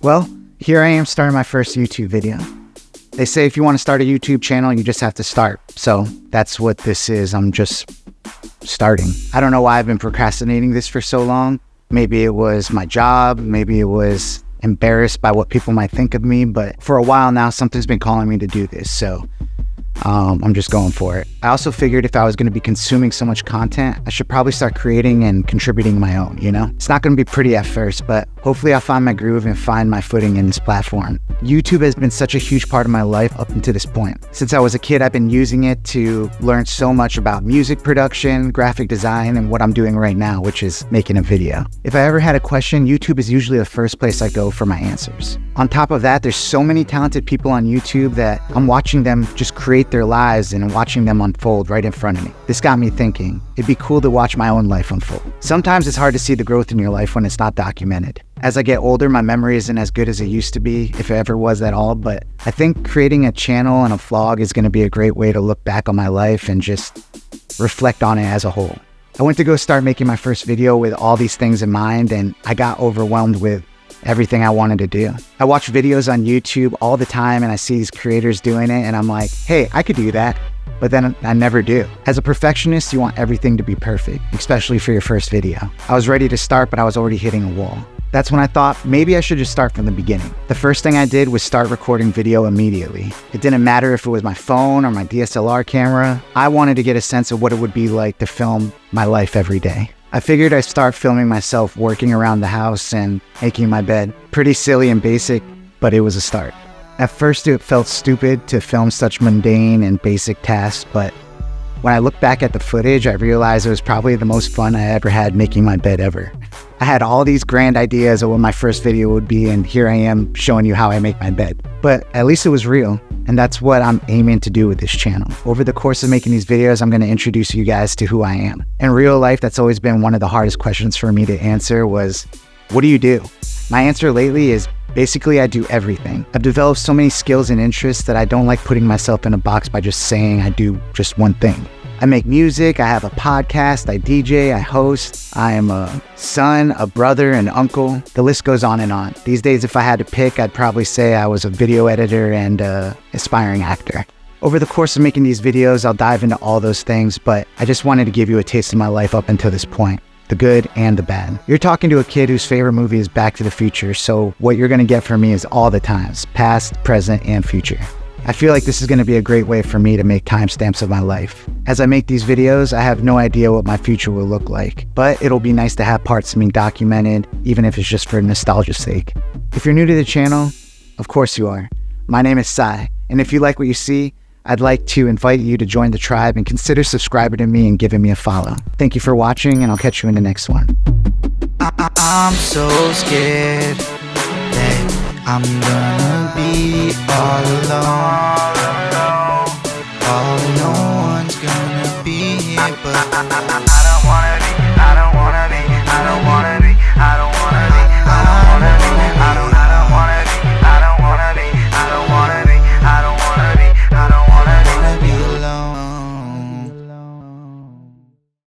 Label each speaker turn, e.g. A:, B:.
A: Well, here I am starting my first YouTube video. They say if you want to start a YouTube channel, you just have to start. So that's what this is. I'm just starting. I don't know why I've been procrastinating this for so long. Maybe it was my job. Maybe it was embarrassed by what people might think of me. But for a while now, something's been calling me to do this. So I'm just going for it. I also figured if I was going to be consuming so much content, I should probably start creating and contributing my own, you know? It's not going to be pretty at first, but hopefully I'll find my groove and find my footing in this platform. YouTube has been such a huge part of my life up until this point. Since I was a kid, I've been using it to learn so much about music production, graphic design, and what I'm doing right now, which is making a video. If I ever had a question, YouTube is usually the first place I go for my answers. On top of that, there's so many talented people on YouTube that I'm watching them just create their lives and watching them unfold right in front of me. This got me thinking, it'd be cool to watch my own life unfold. Sometimes it's hard to see the growth in your life when it's not documented. As I get older, my memory isn't as good as it used to be, if it ever was at all, but I think creating a channel and a vlog is going to be a great way to look back on my life and just reflect on it as a whole. I went to go start making my first video with all these things in mind, and I got overwhelmed with everything I wanted to do. I watch videos on YouTube all the time and I see these creators doing it and I'm like, hey, I could do that. But then I never do. As a perfectionist, you want everything to be perfect, especially for your first video. I was ready to start, but I was already hitting a wall. That's when I thought maybe I should just start from the beginning. The first thing I did was start recording video immediately. It didn't matter if it was my phone or my DSLR camera. I wanted to get a sense of what it would be like to film my life every day. I figured I'd start filming myself working around the house and making my bed. Pretty silly and basic, but it was a start. At first it felt stupid to film such mundane and basic tasks, but when I look back at the footage, I realized it was probably the most fun I ever had making my bed ever. I had all these grand ideas of what my first video would be, and here I am showing you how I make my bed. But at least it was real, and that's what I'm aiming to do with this channel. Over the course of making these videos, I'm going to introduce you guys to who I am. In real life, that's always been one of the hardest questions for me to answer was, what do you do? My answer lately is basically I do everything. I've developed so many skills and interests that I don't like putting myself in a box by just saying I do just one thing. I make music, I have a podcast, I DJ, I host, I am a son, a brother, an uncle. The list goes on and on. These days, if I had to pick, I'd probably say I was a video editor and an aspiring actor. Over the course of making these videos, I'll dive into all those things, but I just wanted to give you a taste of my life up until this point. The good and the bad. You're talking to a kid whose favorite movie is Back to the Future, so what you're gonna get from me is all the times, past, present, and future. I feel like this is going to be a great way for me to make timestamps of my life. As I make these videos, I have no idea what my future will look like, but it'll be nice to have parts of me documented, even if it's just for nostalgia's sake. If you're new to the channel, of course you are. My name is Sai, and if you like what you see, I'd like to invite you to join the tribe and consider subscribing to me and giving me a follow. Thank you for watching, and I'll catch you in the next one.
B: I'm so scared that I'm gonna be all alone.